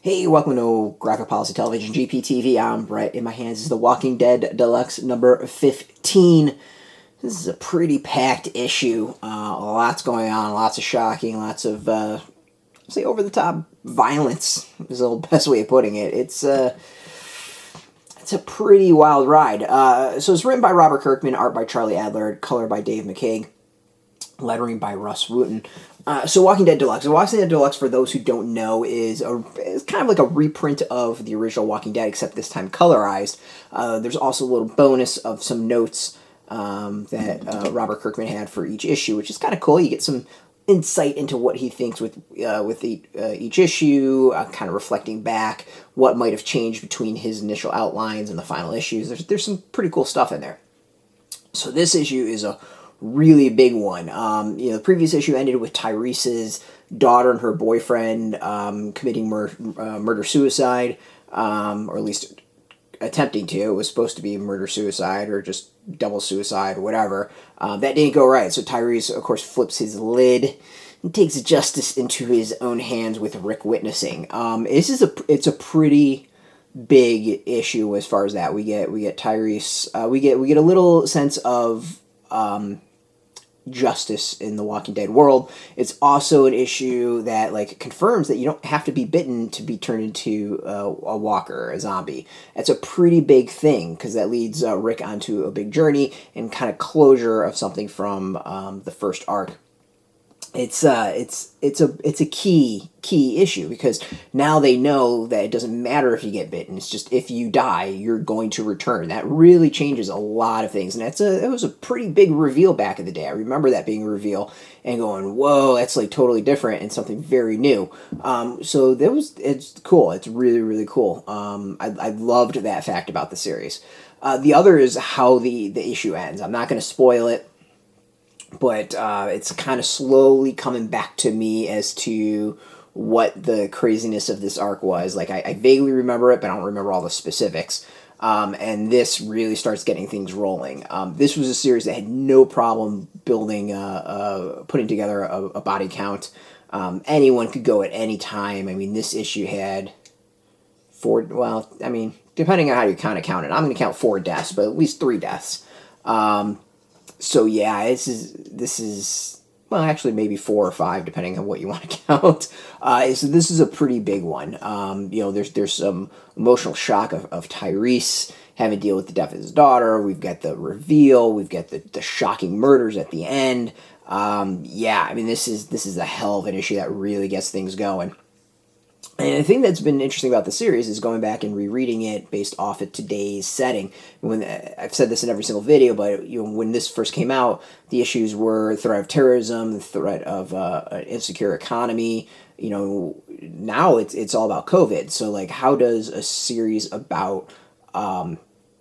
Hey, welcome to Graphic Policy Television, GPTV. I'm Brett. In my hands is the Walking Dead Deluxe number 15. This is a pretty packed issue. Lots going on, lots of shocking, lots of, say, over-the-top violence is the best way of putting it. It's a pretty wild ride. So it's written by Robert Kirkman, art by Charlie Adlard, color by Dave McCaig, lettering by Rus Wooton. So Walking Dead Deluxe. Walking Dead Deluxe, for those who don't know, is kind of like a reprint of the original Walking Dead, except this time colorized. There's also a little bonus of some notes that Robert Kirkman had for each issue, which is kind of cool. You get some insight into what he thinks with each issue, kind of reflecting back what might have changed between his initial outlines and the final issues. There's some pretty cool stuff in there. So this issue is a really big one. The previous issue ended with Tyrese's daughter and her boyfriend committing murder-suicide, or at least attempting to. It was supposed to be murder-suicide or just double suicide or whatever. That didn't go right, so Tyrese, of course, flips his lid and takes justice into his own hands with Rick witnessing. It's a pretty big issue as far as that. We get Tyrese. We get a little sense of justice in the Walking Dead world. It's also an issue that confirms that you don't have to be bitten to be turned into a walker, a zombie. That's a pretty big thing because that leads Rick onto a big journey and kind of closure of something from the first arc. It's a key issue because now they know that it doesn't matter if you get bitten. It's just if you die, you're going to return. That really changes a lot of things, and it was a pretty big reveal back in the day. I remember that being a reveal and going, "Whoa, that's like totally different and something very new." So it's cool. It's really really cool. I loved that fact about the series. The other is how the issue ends. I'm not going to spoil it. But it's kind of slowly coming back to me as to what the craziness of this arc was. Like, I vaguely remember it, but I don't remember all the specifics. And this really starts getting things rolling. This was a series that had no problem building, putting together a body count. Anyone could go at any time. I mean, this issue had depending on how you kind of count it. I'm going to count 4 deaths, but at least 3 deaths. So yeah, this is well, actually maybe 4 or 5 depending on what you want to count. So this is a pretty big one. There's some emotional shock of Tyrese having to deal with the death of his daughter. We've got the reveal. We've got the shocking murders at the end. This is a hell of an issue that really gets things going. And the thing that's been interesting about the series is going back and rereading it based off of today's setting. I've said this in every single video, but when this first came out, the issues were the threat of terrorism, the threat of an insecure economy. Now it's all about COVID. So how does a series about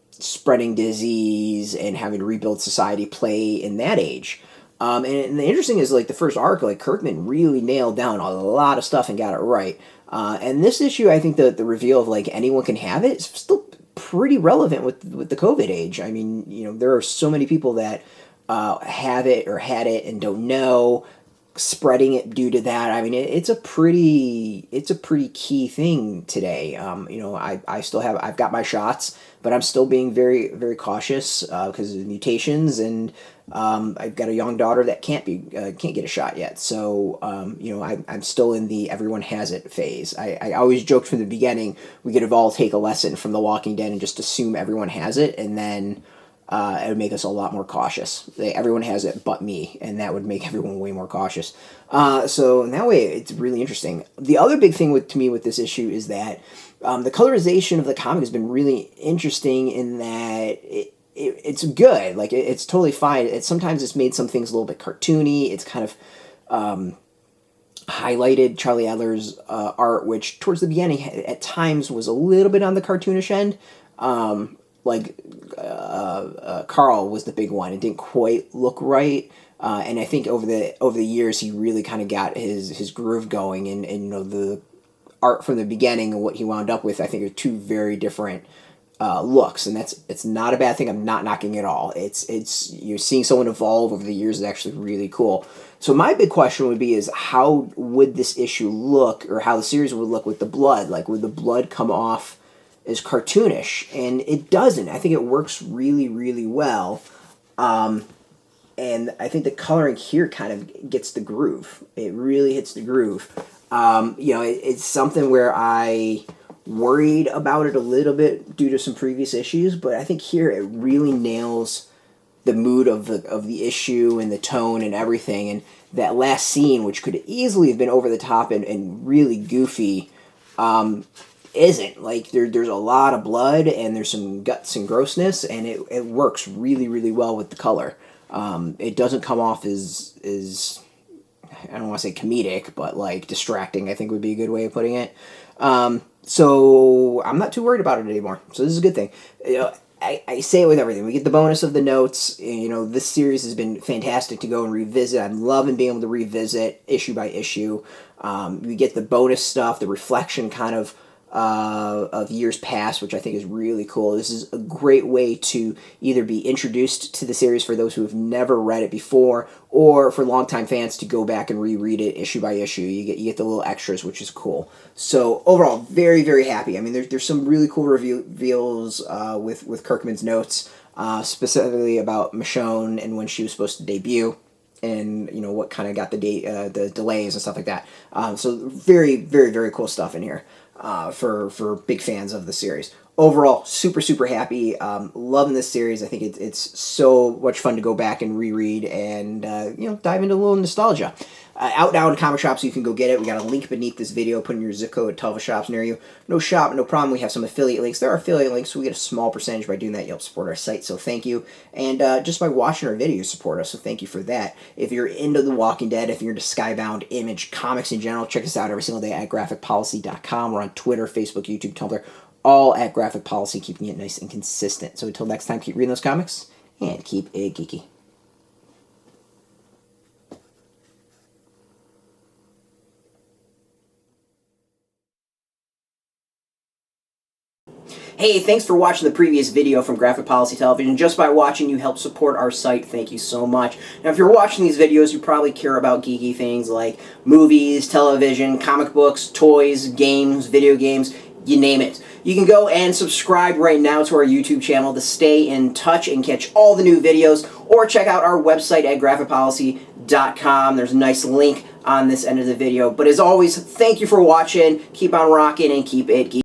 spreading disease and having to rebuild society play in that age? And the interesting is the first arc, Kirkman really nailed down a lot of stuff and got it right. And this issue, I think the reveal of anyone can have it is still pretty relevant with the COVID age. I mean, there are so many people that have it or had it and don't know, spreading it due to that. I mean, it's a pretty key thing today. I've got my shots, but I'm still being very very cautious because of the mutations, and I've got a young daughter that can't get a shot yet. So I'm still in the everyone has it phase. I always joked from the beginning we could have all take a lesson from The Walking Dead and just assume everyone has it, and then it would make us a lot more cautious. Everyone has it but me, and that would make everyone way more cautious. So in that way, it's really interesting. The other big thing to me with this issue is that the colorization of the comic has been really interesting in that it's good. It's totally fine. Sometimes it's made some things a little bit cartoony. It's kind of highlighted Charlie Adler's art, which towards the beginning at times was a little bit on the cartoonish end. Carl was the big one. It didn't quite look right, and I think over the years he really kind of got his groove going, and the art from the beginning and what he wound up with, I think, are 2 very different looks, and it's not a bad thing. I'm not knocking it at all. It's you're seeing someone evolve over the years is actually really cool. So my big question would be is how would this issue look, or how the series would look with the blood? Like, would the blood come off as cartoonish? And it doesn't. I think it works really, really well. And I think the coloring here kind of gets the groove. It really hits the groove. It's something where I worried about it a little bit due to some previous issues, but I think here it really nails the mood of the issue and the tone and everything. And that last scene, which could easily have been over the top and really goofy, isn't. Like, there's a lot of blood and there's some guts and grossness, and it works really, really well with the color. It doesn't come off as I don't want to say comedic, but like distracting, I think would be a good way of putting it. So I'm not too worried about it anymore. So this is a good thing. I say it with everything. We get the bonus of the notes. This series has been fantastic to go and revisit. I'm loving being able to revisit issue by issue. We get the bonus stuff, the reflection kind of years past, which I think is really cool. This is a great way to either be introduced to the series for those who have never read it before, or for longtime fans to go back and reread it issue by issue. You get the little extras, which is cool. So overall, very, very happy. I mean, there's some really cool reveals with Kirkman's notes, specifically about Michonne and when she was supposed to debut, and what kind of got the delays and stuff like that. So very, very, very cool stuff in here for big fans of the series. Overall, super, super happy. Loving this series. I think it's so much fun to go back and reread and dive into a little nostalgia. Out now in comic shops, you can go get it. We got a link beneath this video. Put in your zip code, tell the shops near you. No shop, no problem. We have some affiliate links. There are affiliate links, so we get a small percentage by doing that. You help support our site, so thank you. And just by watching our videos, support us, so thank you for that. If you're into The Walking Dead, if you're into Skybound, Image, comics in general, check us out every single day at graphicpolicy.com. We're on Twitter, Facebook, YouTube, Tumblr, all at Graphic Policy, keeping it nice and consistent. So until next time, keep reading those comics and keep it geeky. Hey, thanks for watching the previous video from Graphic Policy Television. Just by watching, you help support our site. Thank you so much. Now, if you're watching these videos, you probably care about geeky things like movies, television, comic books, toys, games, video games, you name it. You can go and subscribe right now to our YouTube channel to stay in touch and catch all the new videos, or check out our website at graphicpolicy.com. There's a nice link on this end of the video. But as always, thank you for watching. Keep on rocking and keep it geeky.